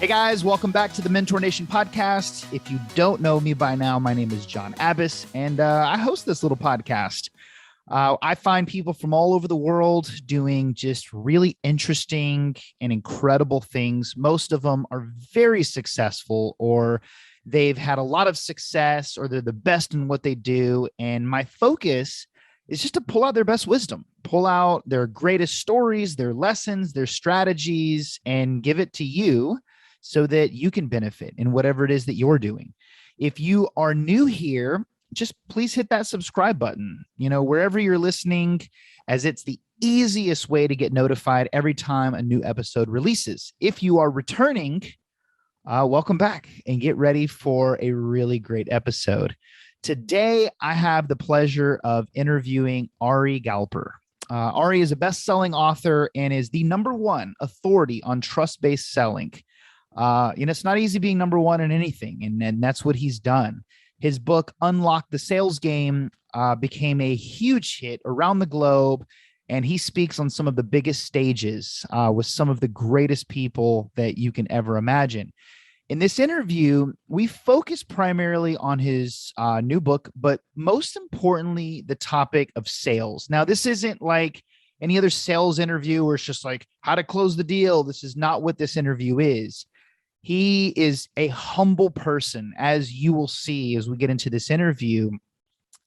Hey guys, welcome back to the Mentor Nation podcast. If you don't know me by now, my name is John Abbas, and I host this little podcast. I find people from all over the world doing just really interesting and incredible things. Most of them are very successful, or they've had a lot of success, or they're the best in what they do. And my focus is just to pull out their best wisdom, pull out their greatest stories, their lessons, their strategies, and give it to you so that you can benefit in whatever it is that you're doing. If you are new here, just please hit that subscribe button, wherever you're listening, as it's the easiest way to get notified every time a new episode releases. If you are returning, welcome back and get ready for a really great episode. Today, I have the pleasure of interviewing Ari Galper. Ari is a best-selling author and is the #1 authority on trust-based selling. It's not easy being #1 in anything, and that's what he's done. His book, Unlock the Sales Game, became a huge hit around the globe, and he speaks on some of the biggest stages with some of the greatest people that you can ever imagine. In this interview, we focus primarily on his new book, but most importantly, the topic of sales. Now, this isn't like any other sales interview where it's just like how to close the deal. This is not what this interview is. He is a humble person, as you will see as we get into this interview.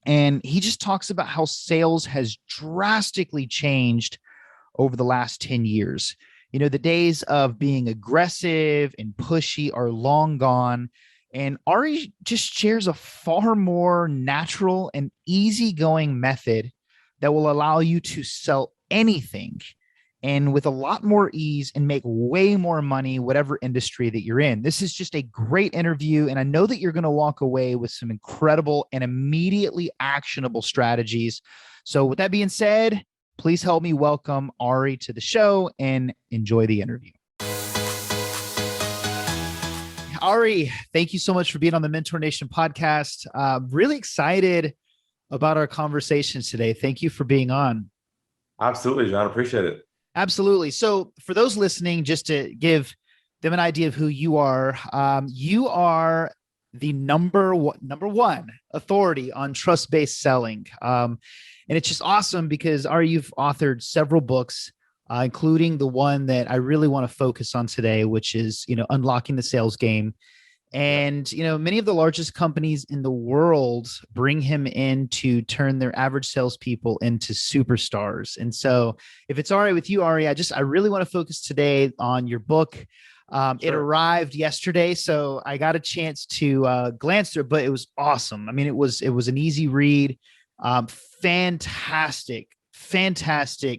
And he just talks about how sales has drastically changed over the last 10 years. The days of being aggressive and pushy are long gone. And Ari just shares a far more natural and easygoing method that will allow you to sell anything and with a lot more ease and make way more money, whatever industry that you're in. This is just a great interview. And I know that you're going to walk away with some incredible and immediately actionable strategies. So with that being said, please help me welcome Ari to the show and enjoy the interview. Ari, thank you so much for being on the Mentor Nation podcast. Really excited about our conversations today. Thank you for being on. Absolutely, John. Appreciate it. Absolutely. So for those listening, just to give them an idea of who you are the number one authority on trust-based selling. And it's just awesome because Ari, you've authored several books, including the one that I really want to focus on today, which is, Unlocking the Sales Game. And, many of the largest companies in the world bring him in to turn their average salespeople into superstars. And so if it's all right with you, Ari, I really want to focus today on your book. Sure. It arrived yesterday, so I got a chance to glance through it, but it was awesome. I mean, it was an easy read, fantastic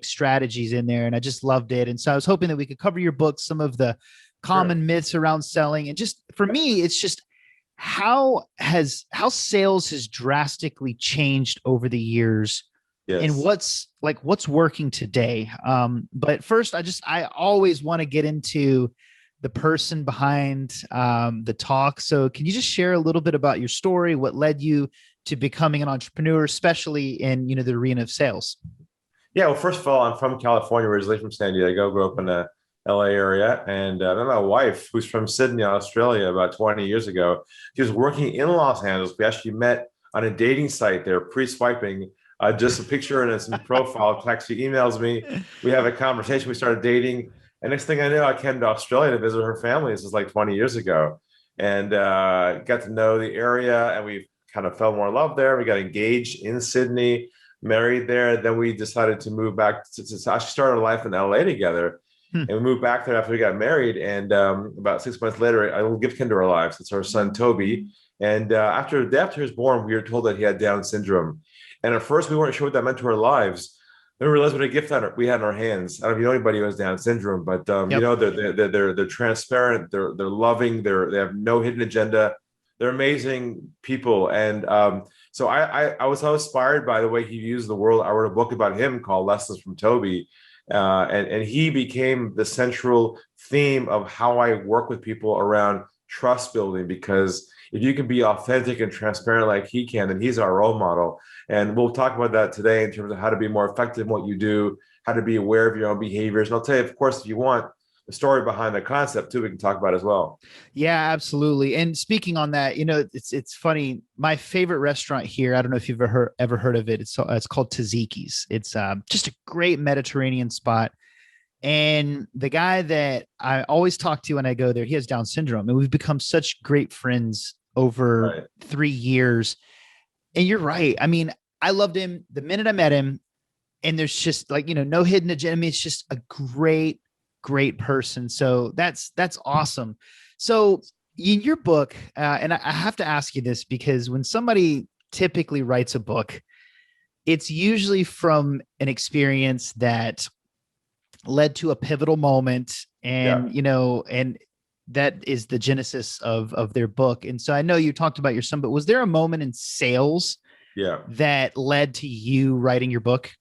strategies in there. And I just loved it. And so I was hoping that we could cover your book, some of the common myths around selling. And just for me, it's just how sales has drastically changed over the years. Yes. And what's working today. But first, I always want to get into the person behind the talk. So can you just share a little bit about your story, what led you to becoming an entrepreneur, especially in, the arena of sales? Yeah. Well, first of all, I'm from California, originally from San Diego, grew up in the LA area. And then my wife, who's from Sydney, Australia, about 20 years ago, she was working in Los Angeles. We actually met on a dating site there, pre-swiping, just a picture and some profile text. She emails me. We have a conversation. We started dating. And next thing I knew, I came to Australia to visit her family. This was like 20 years ago. And got to know the area. And we kind of fell more in love there. We got engaged in Sydney, married there. Then we decided to move back to actually start our life in LA together. And we moved back there after we got married. And about 6 months later, a little gift came into our lives. It's our son, Toby. And after he was born, we were told that he had Down syndrome. And at first, we weren't sure what that meant to our lives. Then we realized what a gift we had in our hands. I don't know if you know anybody who has Down syndrome, but they're transparent, they're loving, they have no hidden agenda. They're amazing people. And so I was so inspired by the way he used the world. I wrote a book about him called Lessons from Toby. And he became the central theme of how I work with people around trust building, because if you can be authentic and transparent like he can, then he's our role model. And we'll talk about that today in terms of how to be more effective in what you do, how to be aware of your own behaviors. And I'll tell you, of course, if you want, the story behind the concept too, we can talk about as well. Yeah, absolutely. And speaking on that, it's funny. My favorite restaurant here, I don't know if you've ever heard of it. It's called Taziki's. It's just a great Mediterranean spot. And the guy that I always talk to when I go there, he has Down syndrome, and we've become such great friends over Right. 3 years. And you're right. I mean, I loved him the minute I met him, and there's just like, no hidden agenda. I mean, it's just a great person. So that's awesome. So in your book, and I have to ask you this, because when somebody typically writes a book, it's usually from an experience that led to a pivotal moment, Yeah. and and that is the genesis of their book. And so I know you talked about your son, but was there a moment in sales Yeah. that led to you writing your book?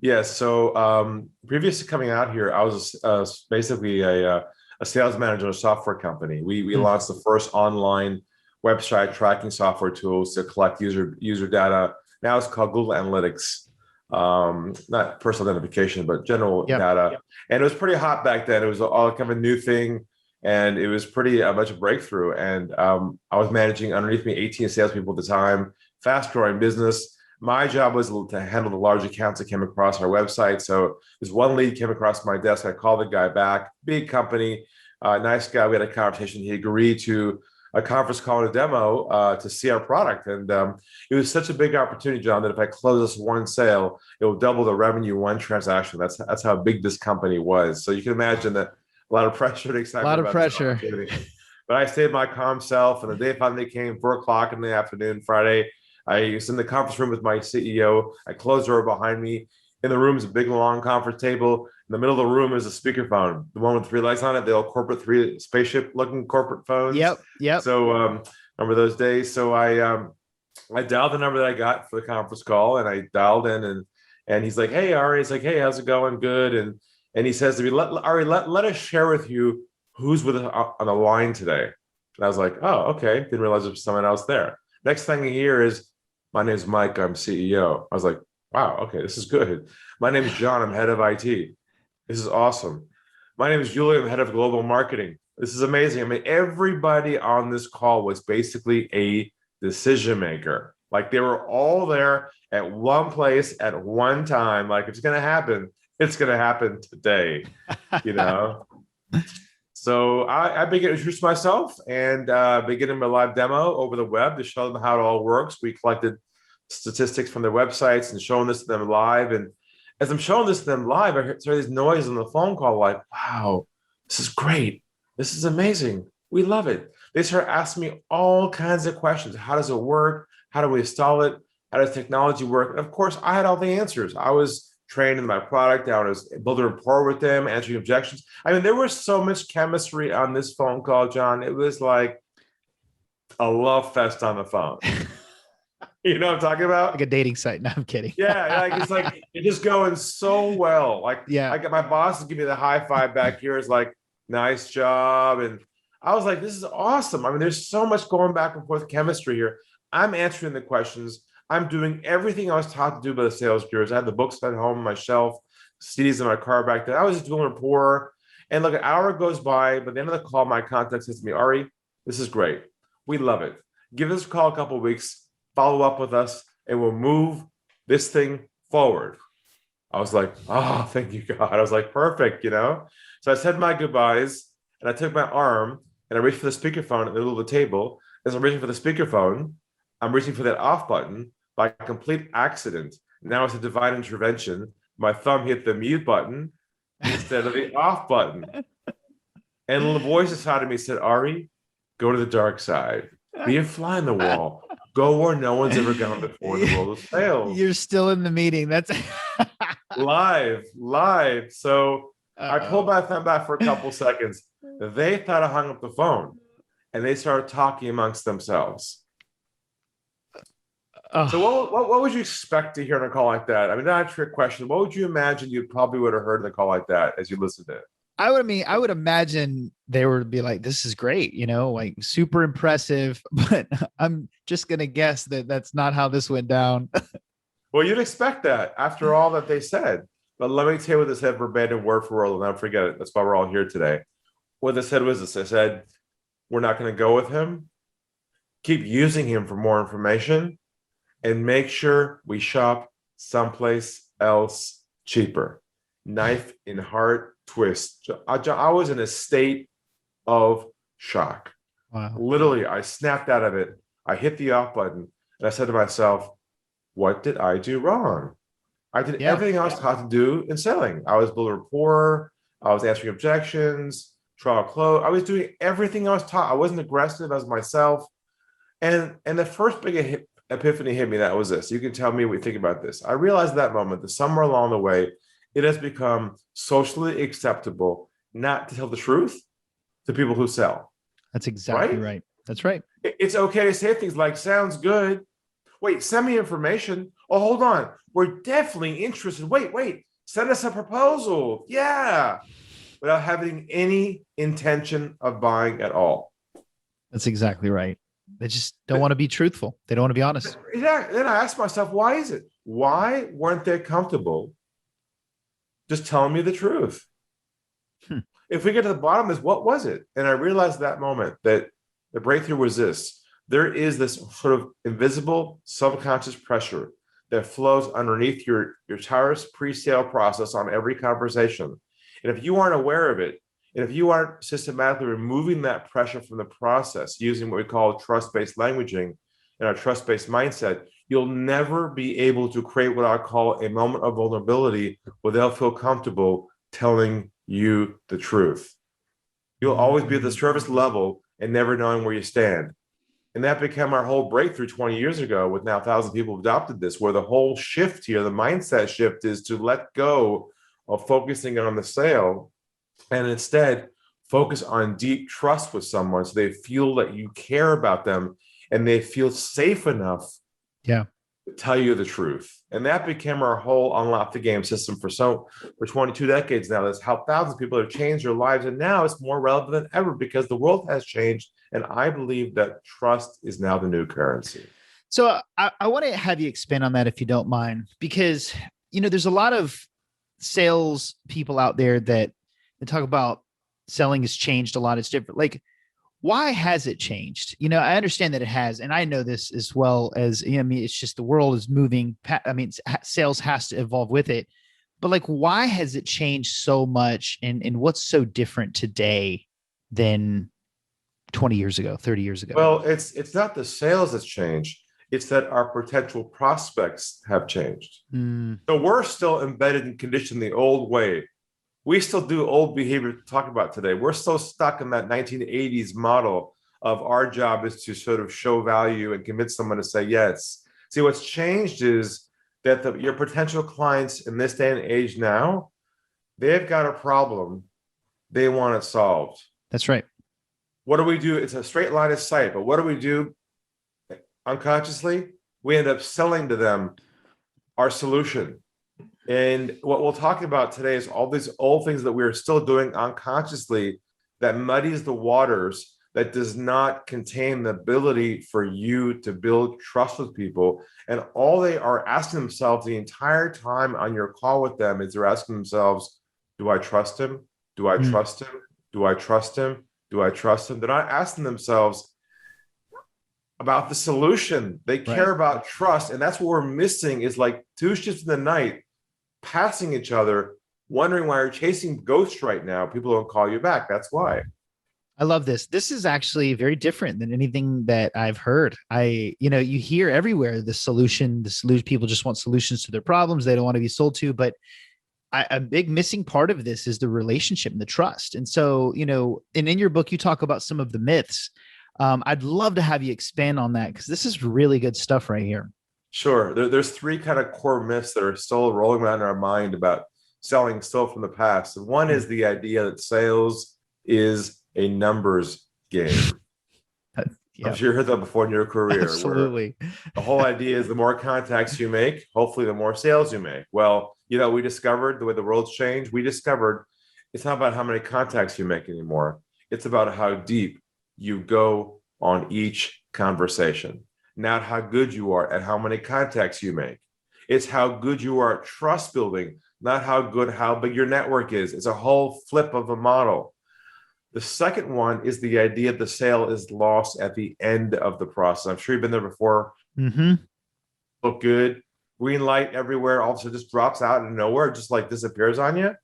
Yeah. So previous to coming out here, I was basically a sales manager of a software company. We Hmm. launched the first online website tracking software tools to collect user data. Now it's called Google Analytics. Not personal identification, but general Yep. data. And it was pretty hot back then. It was all kind of a new thing. And it was pretty much a breakthrough. And I was managing underneath me 18 salespeople at the time, fast growing business. My job was to handle the large accounts that came across our website. So this one lead came across my desk. I called the guy back, big company, nice guy. We had a conversation. He agreed to a conference call and a demo to see our product. And it was such a big opportunity, John, that if I close this one sale, it will double the revenue one transaction. That's how big this company was. So you can imagine that a lot of pressure and A excitement lot of about this pressure. opportunity. But I stayed my calm self. And the day finally came, 4 o'clock in the afternoon, Friday. I was in the conference room with my CEO. I closed the door behind me. In the room is a big, long conference table. In the middle of the room is a speakerphone, the one with three lights on it, the old corporate three spaceship-looking corporate phones. Yep. So remember those days? So I dialed the number that I got for the conference call, and I dialed in, and he's like, "Hey, Ari." He's like, "Hey, how's it going? Good." And he says to me, Ari, let us share with you who's with us on the line today." And I was like, "Oh, okay." Didn't realize there was someone else there. Next thing you hear is, "My name's Mike. I'm CEO." I was like, "Wow, okay, this is good." "My name is John. I'm head of IT." "This is awesome." "My name is Julie. I'm head of global marketing." This is amazing. I mean, everybody on this call was basically a decision maker. Like they were all there at one place at one time. Like if it's going to happen, it's going to happen today, you know? So I began to introduce myself and beginning my live demo over the web to show them how it all works. We collected statistics from their websites and showing this to them live. And as I'm showing this to them live, I heard this noise on the phone call like, "Wow, this is great. This is amazing. We love it." They start asking me all kinds of questions. How does it work? How do we install it? How does technology work? And of course, I had all the answers. I was trained in my product. I was building rapport with them, answering objections. I mean, there was so much chemistry on this phone call, John. It was like a love fest on the phone. You know what I'm talking about? Like a dating site. No, I'm kidding. Yeah, like it's just going so well. Like Yeah. I got my boss to give me the high five back here. It's like, "Nice job." And I was like, "This is awesome." I mean, there's so much going back and forth chemistry here. I'm answering the questions. I'm doing everything I was taught to do by the sales gurus. I had the books at home on my shelf, CDs in my car back then. I was just doing rapport. And look, an hour goes by. By the end of the call, my contact says to me, "Ari, this is great. We love it. Give us a call a couple of weeks, follow up with us, and we'll move this thing forward." I was like, "Oh, thank you, God." I was like, perfect, you know? So I said my goodbyes and I took my arm and I reached for the speakerphone in the middle of the table. As I'm reaching for the speakerphone, I'm reaching for that off button by complete accident. Now it's a divine intervention. My thumb hit the mute button instead of the off button. And the voice inside of me said, "Ari, go to the dark side. Be a fly in the wall. Go where no one's ever gone before in the world of sales." You're still in the meeting. That's Live. So I pulled Uh-oh. my thumb back for a couple seconds. They thought I hung up the phone and they started talking amongst themselves. So what would you expect to hear on a call like that? I mean, not a trick question. What would you imagine you probably would have heard in a call like that as you listened to it? I would imagine they would be like, "This is great, like super impressive," but I'm just going to guess that that's not how this went down. Well, you'd expect that after all that they said. But let me tell you what they said verbatim, word for word. I'll never forget it. That's why we're all here today. What they said was this. They said, we're not going to go with him. Keep using him for more information and make sure we shop someplace else cheaper. Knife in heart twist. I was in a state of shock. Wow. Literally, I snapped out of it. I hit the off button and I said to myself, what did I do wrong? I did everything I was taught to do in selling. I was building rapport. I was answering objections, trial close. I was doing everything I was taught. I wasn't aggressive as myself. And the first big epiphany hit me. That was this. You can tell me what you think about this. I realized at that moment that somewhere along the way, it has become socially acceptable not to tell the truth to people who sell. That's exactly right. That's right. It's okay to say things like, sounds good. Wait, send me information. Oh, hold on. We're definitely interested. Wait, send us a proposal. Yeah. Without having any intention of buying at all. That's exactly right. They just don't want to be truthful. They don't want to be honest. Yeah. Then I asked myself, why is it? Why weren't they comfortable just telling me the truth? If we get to the bottom of this, what was it? And I realized at that moment that the breakthrough was this. There is this sort of invisible subconscious pressure that flows underneath your entire pre-sale process on every conversation. And if you aren't aware of it, and if you aren't systematically removing that pressure from the process using what we call trust-based languaging and our trust-based mindset, you'll never be able to create what I call a moment of vulnerability where they'll feel comfortable telling you the truth. You'll always be at the service level and never knowing where you stand. And that became our whole breakthrough 20 years ago, with now 1,000 people have adopted this, where the whole shift here, the mindset shift, is to let go of focusing on the sale and instead focus on deep trust with someone so they feel that you care about them and they feel safe enough to tell you the truth. And that became our whole unlock the game system for 22 decades now. That's how thousands of people have changed their lives. And now it's more relevant than ever because the world has changed. And I believe that trust is now the new currency. So I want to have you expand on that if you don't mind, because, there's a lot of sales people out there that talk about selling has changed a lot. It's different. Like, why has it changed? I understand that it has, and I know this as well as, it's just the world is moving. Sales has to evolve with it, but like, why has it changed so much? And what's so different today than 20 years ago, 30 years ago? Well, it's not the sales that's changed. It's that our potential prospects have changed. So we're still embedded and conditioned the old way. We still do old behavior to talk about today. We're still stuck in that 1980s model of our job is to sort of show value and convince someone to say yes. See, what's changed is that your potential clients in this day and age now, they've got a problem. They want it solved. That's right. What do we do? It's a straight line of sight, but what do we do unconsciously? We end up selling to them our solution. And what we'll talk about today is all these old things that we're still doing unconsciously that muddies the waters, that does not contain the ability for you to build trust with people. And all they are asking themselves the entire time on your call with them is they're asking themselves, do I trust him? Do I trust him? Do I trust him? Do I trust him? They're not asking themselves about the solution. They care about trust. And that's what we're missing, is like two ships in the night, passing each other, wondering why you're chasing ghosts right now. People don't call you back. That's why. I love this. This is actually very different than anything that I've heard. You hear everywhere the solution, people just want solutions to their problems. They don't want to be sold to, but a big missing part of this is the relationship and the trust. And so, and in your book, you talk about some of the myths. I'd love to have you expand on that, because this is really good stuff right here. Sure. There's three kind of core myths that are still rolling around in our mind about selling still from the past. And one is the idea that sales is a numbers game. I'm sure you heard that before in your career. Absolutely. The whole idea is the more contacts you make, hopefully the more sales you make. Well, we discovered the way the world's changed. We discovered it's not about how many contacts you make anymore. It's about how deep you go on each conversation. Not how good you are at how many contacts you make. It's how good you are at trust building not how big your network is. It's a whole flip of a model. The second one is the idea the sale is lost at the end of the process. I'm sure you've been there before. Mm-hmm. Look good, green light everywhere, all of a sudden just drops out of nowhere, just like disappears on you.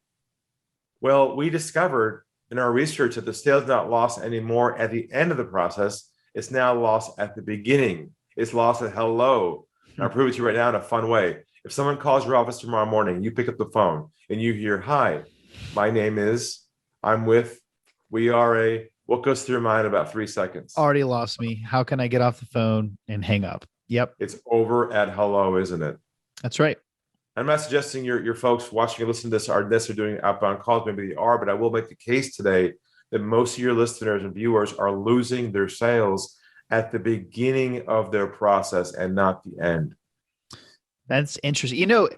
Well, we discovered in our research that the sale is not lost anymore at the end of the process. It's now lost at the beginning. It's lost at hello. And I'll prove it to you right now in a fun way. If someone calls your office tomorrow morning, you pick up the phone and you hear, hi, my name is, I'm with, we are a, what goes through your mind in about 3 seconds? Already lost me. How can I get off the phone and hang up? Yep. It's over at hello, isn't it? That's right. I'm not suggesting your folks watching and listening to this are doing outbound calls. Maybe they are, but I will make the case today that most of your listeners and viewers are losing their sales at the beginning of their process and not the end. That's interesting. You know,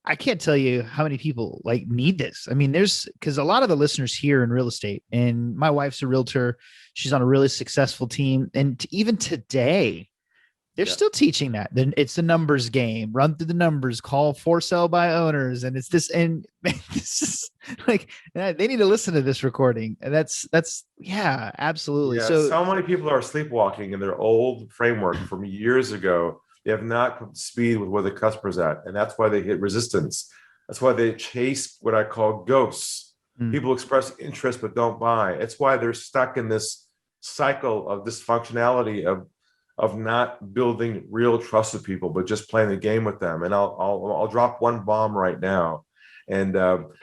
I can't tell you how many people like need this. I mean, because a lot of the listeners here in real estate, and my wife's a realtor. She's on a really successful team. And even today, they're still teaching that. Then it's the numbers game, run through the numbers, call for sale by owners. And it's this, and this is like, they need to listen to this recording. And that's, yeah, absolutely. Yeah, So many people are sleepwalking in their old framework from years ago. They have not come to speed with where the customer's at. And that's why they hit resistance. That's why they chase what I call ghosts. People express interest, but don't buy. It's why they're stuck in this cycle of dysfunctionality of not building real trust with people, but just playing the game with them. And I'll drop one bomb right now. And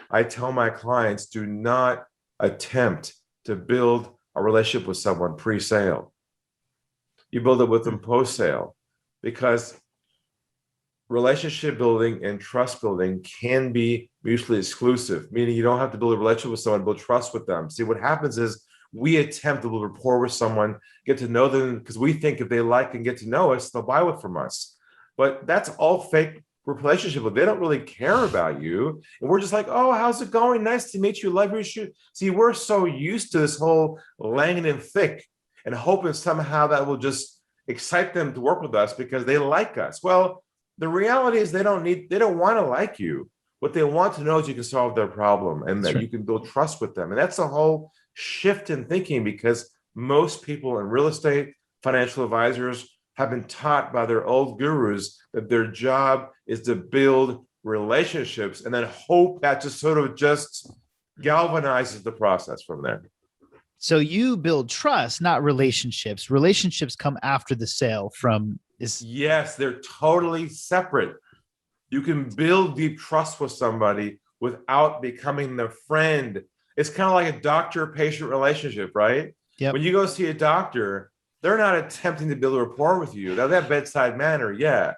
I tell my clients, do not attempt to build a relationship with someone pre-sale. You build it with them post-sale, because relationship building and trust building can be mutually exclusive, meaning you don't have to build a relationship with someone, build trust with them. See, what happens is we attempt to build rapport with someone, get to know them, because we think if they like and get to know us, they'll buy it from us. But that's all fake relationship. They don't really care about you. And we're just like, oh, how's it going? Nice to meet you. Love your shoot. See, we're so used to this whole laying in thick and hoping somehow that will just excite them to work with us because they like us. Well, the reality is they don't want to like you. What they want to know is you can solve their problem and that you can build trust with them. And that's a whole shift in thinking, because most people in real estate, financial advisors, have been taught by their old gurus that their job is to build relationships and then hope that just sort of just galvanizes the process from there. So you build trust, not relationships. Relationships come after the sale from this. Yes, they're totally separate. You can build deep trust with somebody without becoming their friend. It's kind of like a doctor-patient relationship, right? Yep. When you go see a doctor, they're not attempting to build a rapport with you. Now, that bedside manner, yeah.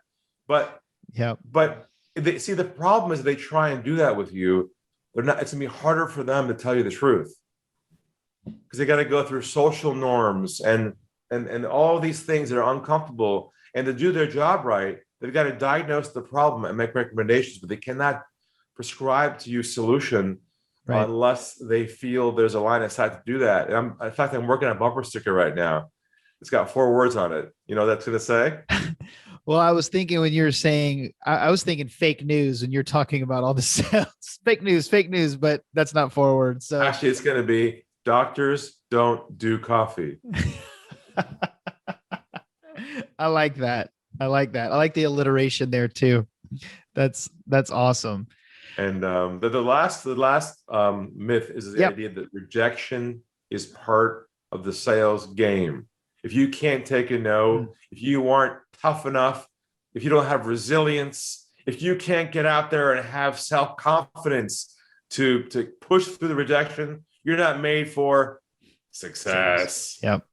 But see, the problem is if they try and do that with you, it's going to be harder for them to tell you the truth, because they got to go through social norms and all these things that are uncomfortable. And to do their job right, they've got to diagnose the problem and make recommendations, but they cannot prescribe to you solution unless they feel there's a line of sight to do that. And in fact, I'm working on a bumper sticker right now. It's got 4 words on it. You know what that's going to say? Well, I was thinking when you were saying, I was thinking fake news when you're talking about all the sales. fake news, but that's not 4 words. So actually, it's going to be, doctors don't do coffee. I like that. I like the alliteration there too. That's awesome. And the last myth is the idea that rejection is part of the sales game. If you can't take a no, if you aren't tough enough, if you don't have resilience, if you can't get out there and have self-confidence to push through the rejection, you're not made for success. Yep.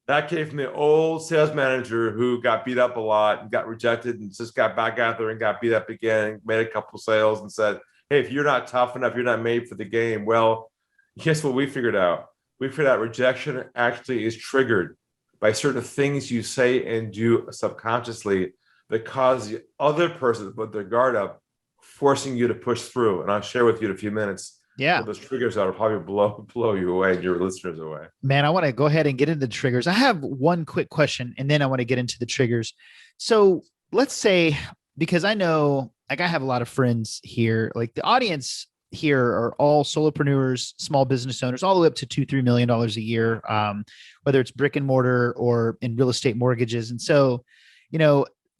That came from the old sales manager who got beat up a lot and got rejected and just got back out there and got beat up again, made a couple sales and said, hey, if you're not tough enough, you're not made for the game. Well, guess what we figured out? We figured out rejection actually is triggered by certain things you say and do subconsciously that cause the other person to put their guard up, forcing you to push through. And I'll share with you in a few minutes. Yeah. Those triggers that'll probably blow you away and your listeners away. Man, I want to go ahead and get into the triggers. I have one quick question and then I want to get into the triggers. So let's say, because I know like I have a lot of friends here, like the audience here are all solopreneurs, small business owners, all the way up to $2-3 million a year, whether it's brick and mortar or in real estate mortgages. And so,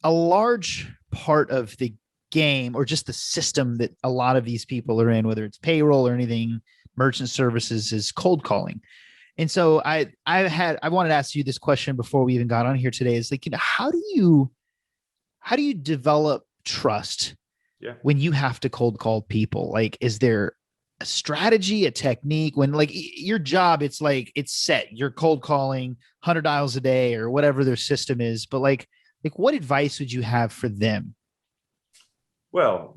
a large part of the game or just the system that a lot of these people are in, whether it's payroll or anything, merchant services, is cold calling. And so I wanted to ask you this question before we even got on here today, is like, how do you develop trust when you have to cold call people? Like, is there a strategy, a technique when like your job, it's like, it's set, you're cold calling 100 dials a day or whatever their system is, but like what advice would you have for them? Well,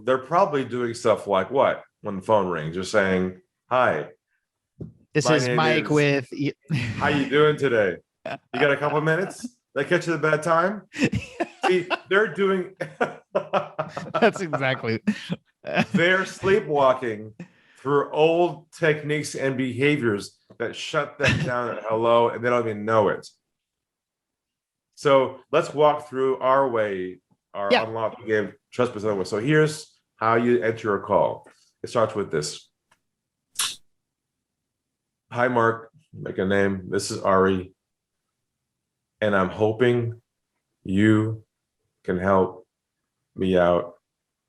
they're probably doing stuff like what? When the phone rings, you're saying, hi, This my is name Mike is, with. how you doing today? You got a couple of minutes? Did I catch you at a bad time? See, they're doing. That's exactly. They're sleepwalking through old techniques and behaviors that shut them down at hello, and they don't even know it. So let's walk through our unlock game trust business way. So here's how you enter a call. It starts with this. Hi, Mark. Make a name. This is Ari. And I'm hoping you can help me out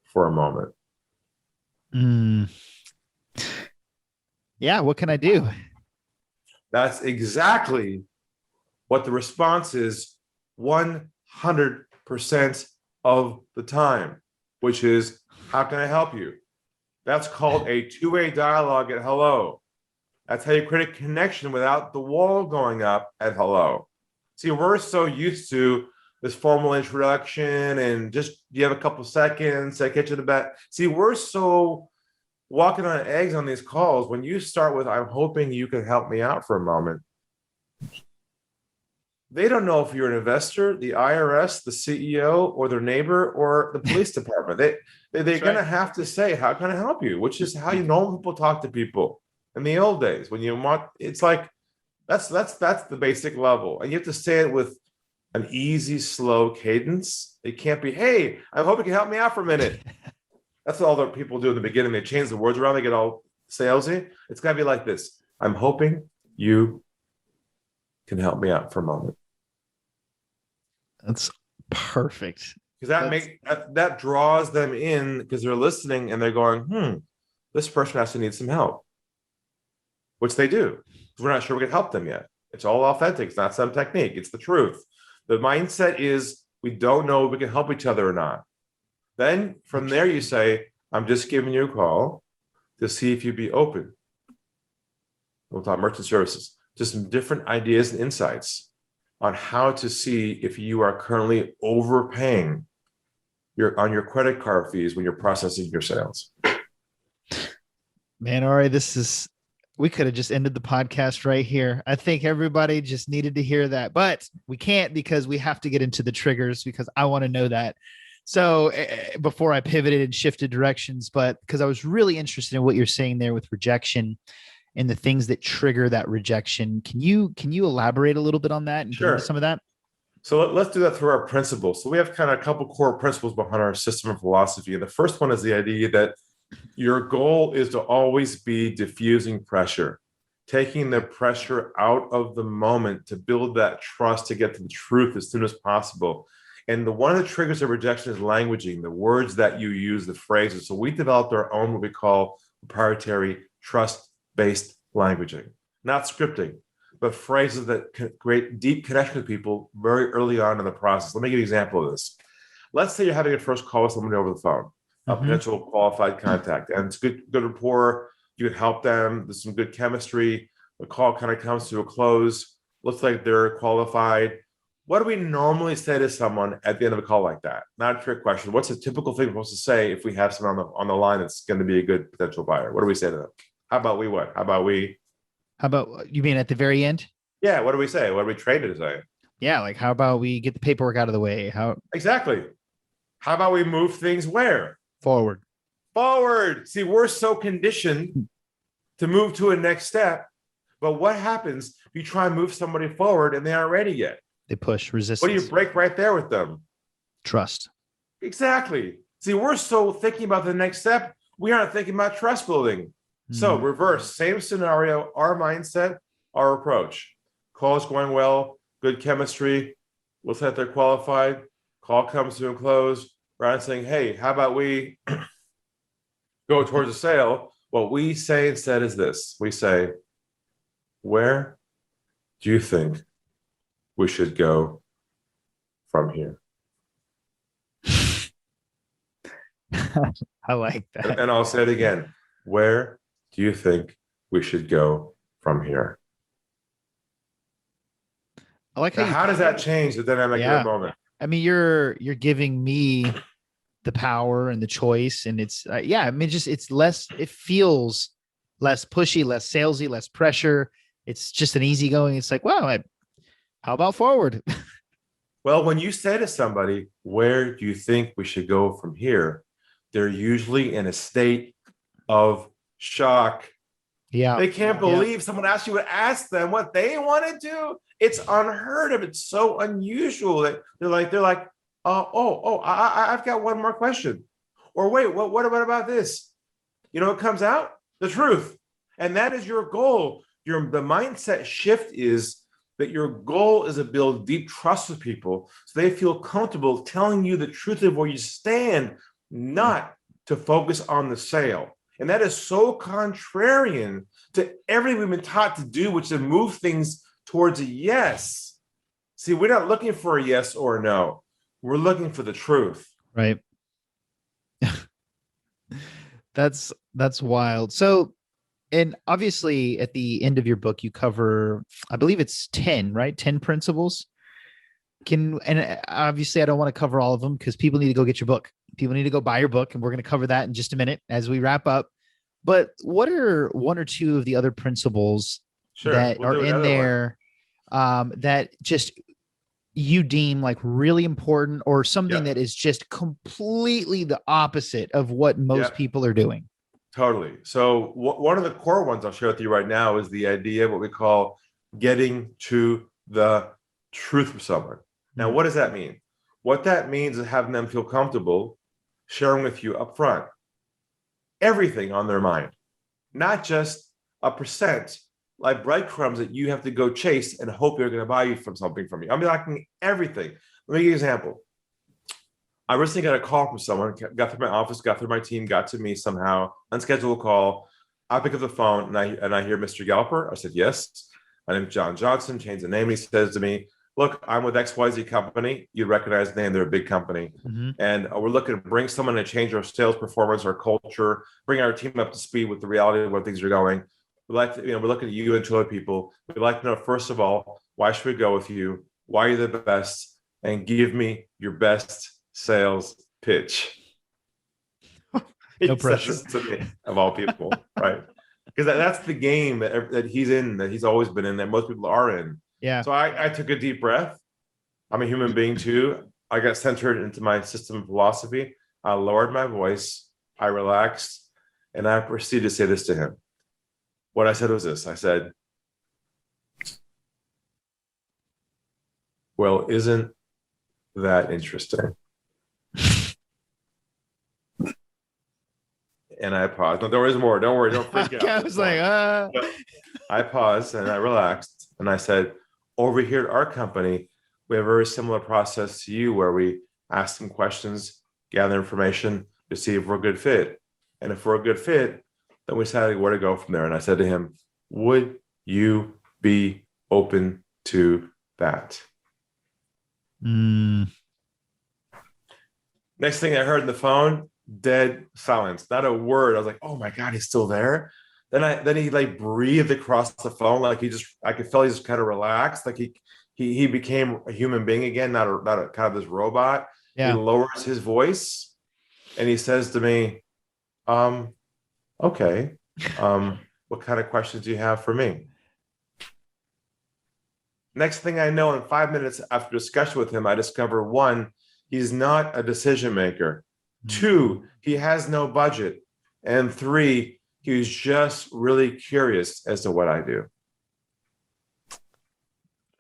for a moment. Yeah. What can I do? That's exactly what the response is 100% of the time, which is, how can I help you? That's called a two-way dialogue at hello. That's how you create a connection without the wall going up at hello. See, we're so used to this formal introduction and just, you have a couple seconds, I get you the bet. See, we're so walking on eggs on these calls. When you start with, I'm hoping you can help me out for a moment, they don't know if you're an investor, the IRS, the CEO, or their neighbor, or the police department. They're going to have to say, how can I help you? Which is how normal people talk to people in the old days. When you want, it's like, that's the basic level. And you have to say it with an easy, slow cadence. It can't be, hey, I hope you can help me out for a minute. That's all the people do in the beginning. They change the words around. They get all salesy. It's got to be like this. I'm hoping you can help me out for a moment. That's perfect. Because that draws them in, because they're listening and they're going, this person actually needs some help, which they do. We're not sure we can help them yet. It's all authentic. It's not some technique. It's the truth. The mindset is, we don't know if we can help each other or not. Then from there you say, I'm just giving you a call to see if you'd be open. We'll talk merchant services. Just some different ideas and insights on how to see if you are currently overpaying on your credit card fees when you're processing your sales. Man, Ari, we could have just ended the podcast right here. I think everybody just needed to hear that, but we can't, because we have to get into the triggers, because I want to know that. So before I pivoted and shifted directions, but because I was really interested in what you're saying there with rejection and the things that trigger that rejection. Can you elaborate a little bit on that and get into some of that? So let's do that through our principles. So we have kind of a couple core principles behind our system of philosophy. And the first one is the idea that your goal is to always be diffusing pressure, taking the pressure out of the moment to build that trust, to get to the truth as soon as possible. And one of the triggers of rejection is languaging, the words that you use, the phrases. So we developed our own, what we call proprietary trust-based languaging, not scripting, but phrases that can create deep connection with people very early on in the process. Let me give you an example of this. Let's say you're having a first call with somebody over the phone, a potential qualified contact, and it's good rapport. You can help them. There's some good chemistry. The call kind of comes to a close. Looks like they're qualified. What do we normally say to someone at the end of a call like that? Not a trick question. What's a typical thing we're supposed to say if we have someone on the line that's going to be a good potential buyer? What do we say to them? How about we what? How about you mean at the very end? Yeah. What do we say? What do we train to say? Yeah. Like, how about we get the paperwork out of the way? Exactly. How about we move things where? Forward. See, we're so conditioned to move to a next step. But what happens if you try and move somebody forward and they aren't ready yet? They push resistance. What do you break right there with them? Trust. Exactly. See, we're so thinking about the next step, we aren't thinking about trust building. So reverse, same scenario, our mindset, our approach. Call is going well, good chemistry. Looks like they're qualified. Call comes to a close. Rather than saying, hey, how about we go towards a sale? What we say instead is this. We say, where do you think we should go from here? I like that. And I'll say it again. Where do you think we should go from here? I like Now, how does that change the dynamic of the moment? I mean, you're giving me the power and the choice, and it's I mean, just it's less. It feels less pushy, less salesy, less pressure. It's just an easygoing. It's like, wow, how about forward? Well, when you say to somebody, where do you think we should go from here? They're usually in a state of shock. Yeah. They can't believe someone asked you to ask them what they want to do. It's unheard of. It's so unusual that they're like, I've got one more question. Or wait, what about this? You know, it comes out the truth. And that is your goal. The mindset shift is that your goal is to build deep trust with people so they feel comfortable telling you the truth of where you stand, not to focus on the sale. And that is so contrarian to everything we've been taught to do, which is to move things towards a yes. See, we're not looking for a yes or a no. We're looking for the truth. Right. That's wild. So, and obviously at the end of your book, you cover, I believe it's 10, right? 10 principles. And obviously I don't want to cover all of them because people need to go get your book. People need to go buy your book. And we're going to cover that in just a minute as we wrap up. But what are one or two of the other principles that are in there that just you deem like really important, or something that is just completely the opposite of what most people are doing? Totally. So one of the core ones I'll share with you right now is the idea of what we call getting to the truth with someone. Now, what does that mean? What that means is having them feel comfortable sharing with you up front everything on their mind, not just a percent like breadcrumbs that you have to go chase and hope they're going to buy you something from you. I'm talking everything. Let me give you an example. I recently got a call from someone, got through my office, got through my team, got to me somehow, unscheduled call. I pick up the phone and I hear Mr. Galper. I said, yes, my name is John Johnson, changed the name. He says to me, look, I'm with XYZ company. You recognize the name, they're a big company. And we're looking to bring someone to change our sales performance, our culture, bring our team up to speed with the reality of where things are going. We'd like to, we're looking at you and two other people. We'd like to know, first of all, why should we go with you? Why are you the best? And give me your best sales pitch. No pressure. To me, of all people, right? Because that's the game that he's in, that he's always been in, that most people are in. Yeah. So I took a deep breath. I'm a human being too. I got centered into my system of philosophy. I lowered my voice. I relaxed, and I proceeded to say this to him. What I said was this. I said, well, isn't that interesting? And I paused. No, there is more. Don't worry. Don't freak out. I was like, I paused and I relaxed. And I said, over here at our company, we have a very similar process to you where we ask some questions, gather information to see if we're a good fit. And if we're a good fit, then we decided where to go from there. And I said to him, would you be open to that? Next thing I heard on the phone, dead silence, not a word. I was like, oh my God, he's still there. Then he like breathed across the phone, like I could feel he just kind of relaxed, like he became a human being again, not a kind of this robot. He lowers his voice and he says to me, okay, what kind of questions do you have for me? Next thing I know, in 5 minutes after discussion with him, I discover 1, he's not a decision maker. 2, he has no budget. And 3, he was just really curious as to what I do.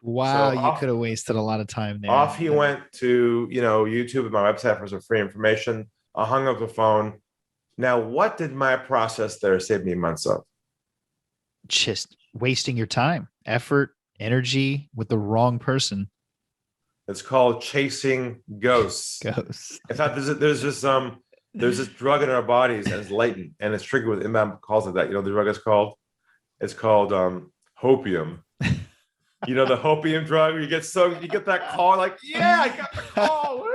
Wow, so you could have wasted a lot of time there. Off he went to, YouTube and my website for some free information. I hung up the phone. Now, what did my process there save me months of? Just wasting your time, effort, energy with the wrong person. It's called chasing ghosts. Goes. In fact, there's this drug in our bodies and it's latent and it's triggered with inbound calls like that. You know the drug is called? It's called hopium. You know the hopium drug. You get that call like, yeah, I got the call. Woo!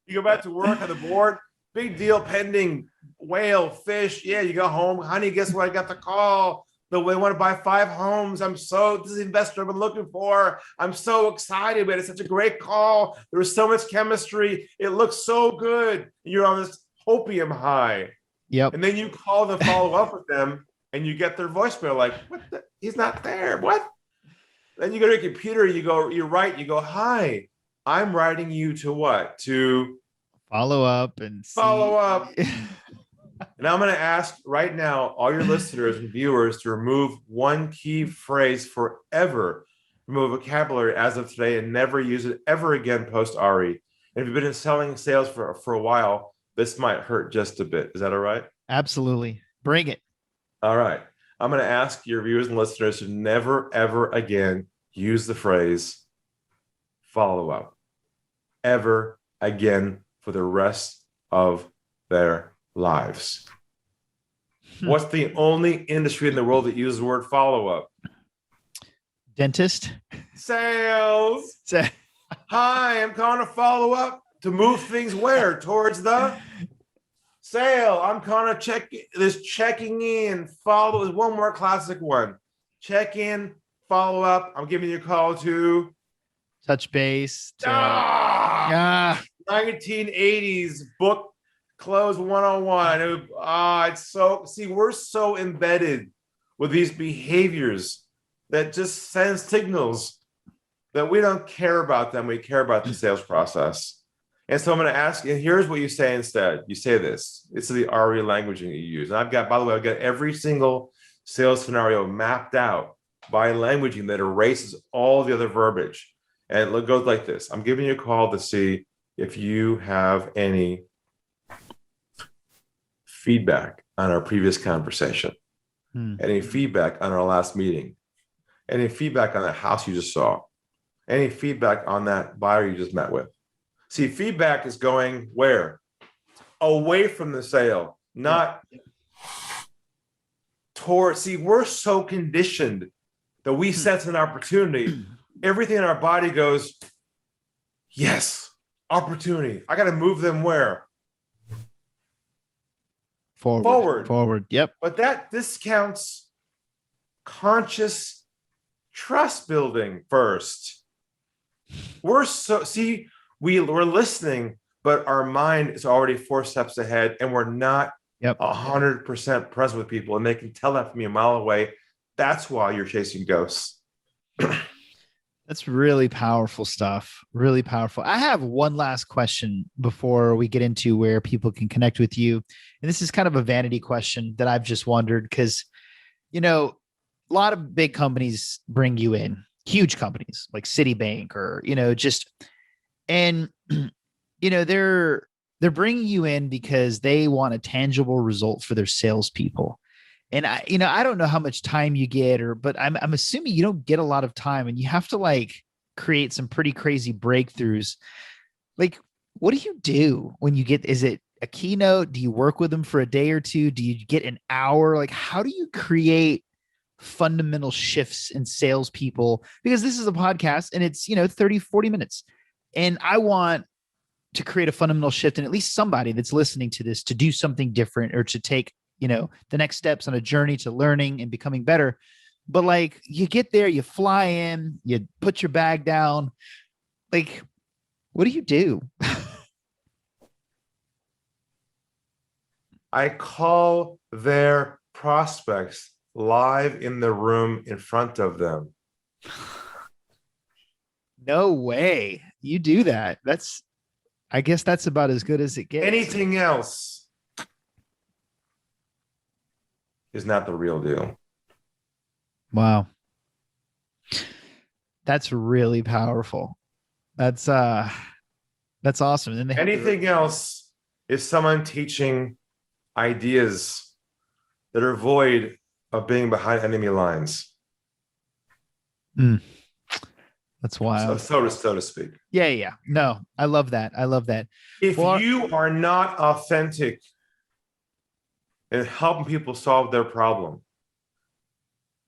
You go back to work on the board. Big deal pending. Whale, fish. Yeah, you go home. Honey, guess what? I got the call. They want to buy 5 homes. This is the investor I've been looking for. I'm so excited, man. It's such a great call. There was so much chemistry. It looks so good. You're on this hopium high. Yep. And then you call to follow up with them and you get their voicemail like, what the? He's not there. What? Then you go to your computer, you write, you go, hi, I'm writing you to what? To Follow up and follow up. And I'm going to ask right now, all your listeners and viewers to remove one key phrase forever from a vocabulary as of today and never use it ever again post Ari. And if you've been in selling sales for a while, this might hurt just a bit. Is that all right? Absolutely. Bring it. All right. I'm going to ask your viewers and listeners to never, ever again use the phrase follow up ever again for the rest of their lives. What's the only industry in the world that uses the word follow up? Dentist. Sales. Hi, I'm calling to follow up to move things where? Towards the sale. I'm calling to check this checking in. Follow is one more classic one. Check in, follow up. I'm giving you a call to Touch base. 1980s book close 101. We're so embedded with these behaviors that just send signals that we don't care about them. We care about the sales process. And so I'm going to ask, and here's what you say instead. You say this. It's the Ari languaging that you use. And I've got every single sales scenario mapped out by languaging that erases all the other verbiage. And it goes like this. I'm giving you a call to see if you have any feedback on our previous conversation, any feedback on our last meeting, any feedback on that house you just saw, any feedback on that buyer you just met with. See, feedback is going where? Away from the sale, not toward. See, we're so conditioned that we sense an opportunity. Everything in our body goes, yes, opportunity. I got to move them where? Forward. Yep. But that discounts conscious trust building first. We're listening, but our mind is already 4 steps ahead, and we're not 100% present with people, and they can tell that from you a mile away. That's why you're chasing ghosts. That's really powerful stuff. Really powerful. I have one last question before we get into where people can connect with you. And this is kind of a vanity question that I've just wondered because, a lot of big companies bring you in, huge companies like Citibank or, they're bringing you in because they want a tangible result for their salespeople. And I don't know how much time you get but I'm assuming you don't get a lot of time and you have to create some pretty crazy breakthroughs. What do you do when you get, is it a keynote? Do you work with them for a day or two? Do you get an hour? How do you create fundamental shifts in salespeople? Because this is a podcast and it's, 30, 40 minutes. And I want to create a fundamental shift in at least somebody that's listening to this to do something different or to take the next steps on a journey to learning and becoming better. But you get there, you fly in, you put your bag down. What do you do? I call their prospects live in the room in front of them. No way. You do that. I guess that's about as good as it gets. Anything else is not the real deal. Wow. That's really powerful. That's awesome. And anything else is someone teaching ideas that are void of being behind enemy lines. That's wild. So to speak. Yeah. No, I love that. If you are not authentic in helping people solve their problem,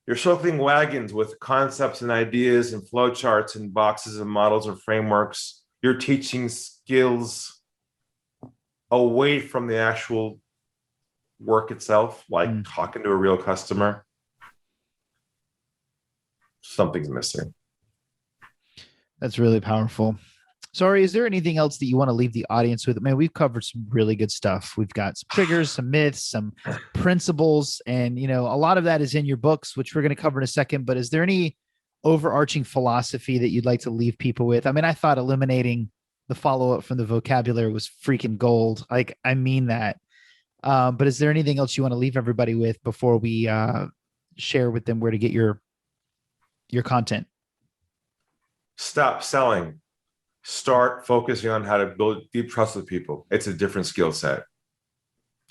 you're circling wagons with concepts and ideas and flowcharts and boxes and models and frameworks. You're teaching skills away from the actual work itself, like talking to a real customer. Something's missing. That's really powerful. Sorry, is there anything else that you want to leave the audience with? Man, we've covered some really good stuff. We've got some triggers, some myths, some principles, and a lot of that is in your books, which we're going to cover in a second. But is there any overarching philosophy that you'd like to leave people with? I mean, I thought eliminating the follow-up from the vocabulary was freaking gold. Like, I mean that. But is there anything else you want to leave everybody with before we share with them where to get your content? Stop selling. Start focusing on how to build deep trust with people. It's a different skill set.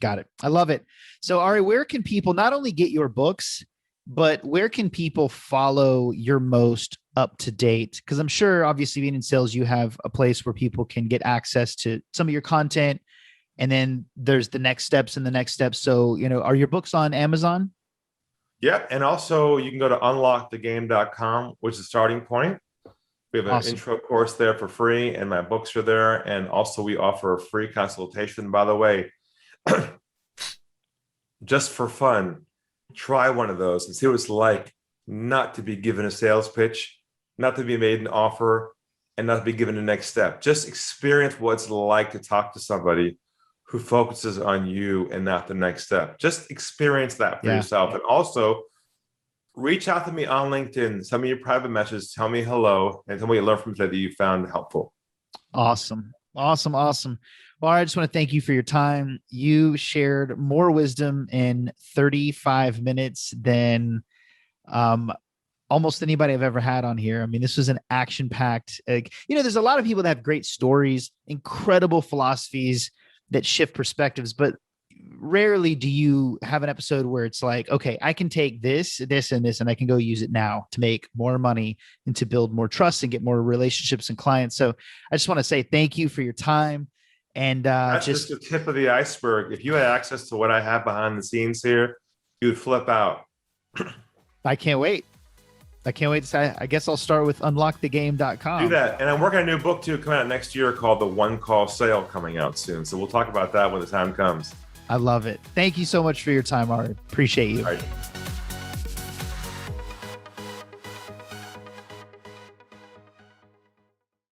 Got it. I love it. So, Ari, where can people not only get your books, but where can people follow your most up to date? Because I'm sure, obviously, being in sales, you have a place where people can get access to some of your content. And then there's the next steps and the next steps. So, are your books on Amazon? Yeah. And also you can go to unlockthegame.com, which is the starting point. We have an intro course there for free, and my books are there. And also we offer a free consultation. By the way, just for fun, try one of those and see what it's like not to be given a sales pitch, not to be made an offer, and not to be given the next step. Just experience what it's like to talk to somebody who focuses on you and not the next step. Just experience that for yourself. And also reach out to me on LinkedIn, send me your private message, tell me hello, and tell me what you learned from today that you found helpful. Awesome. Well, I just want to thank you for your time. You shared more wisdom in 35 minutes than almost anybody I've ever had on here. I mean, this was an action-packed, there's a lot of people that have great stories, incredible philosophies that shift perspectives, but rarely do you have an episode where it's like, okay, I can take this, and this, and I can go use it now to make more money and to build more trust and get more relationships and clients. So I just want to say thank you for your time. And that's just the tip of the iceberg. If you had access to what I have behind the scenes here, you would flip out. I can't wait. I guess I'll start with unlockthegame.com. Do that. And I'm working on a new book too, coming out next year called The One Call Sale, coming out soon. So we'll talk about that when the time comes. I love it. Thank you so much for your time, Ari. Appreciate you. All right.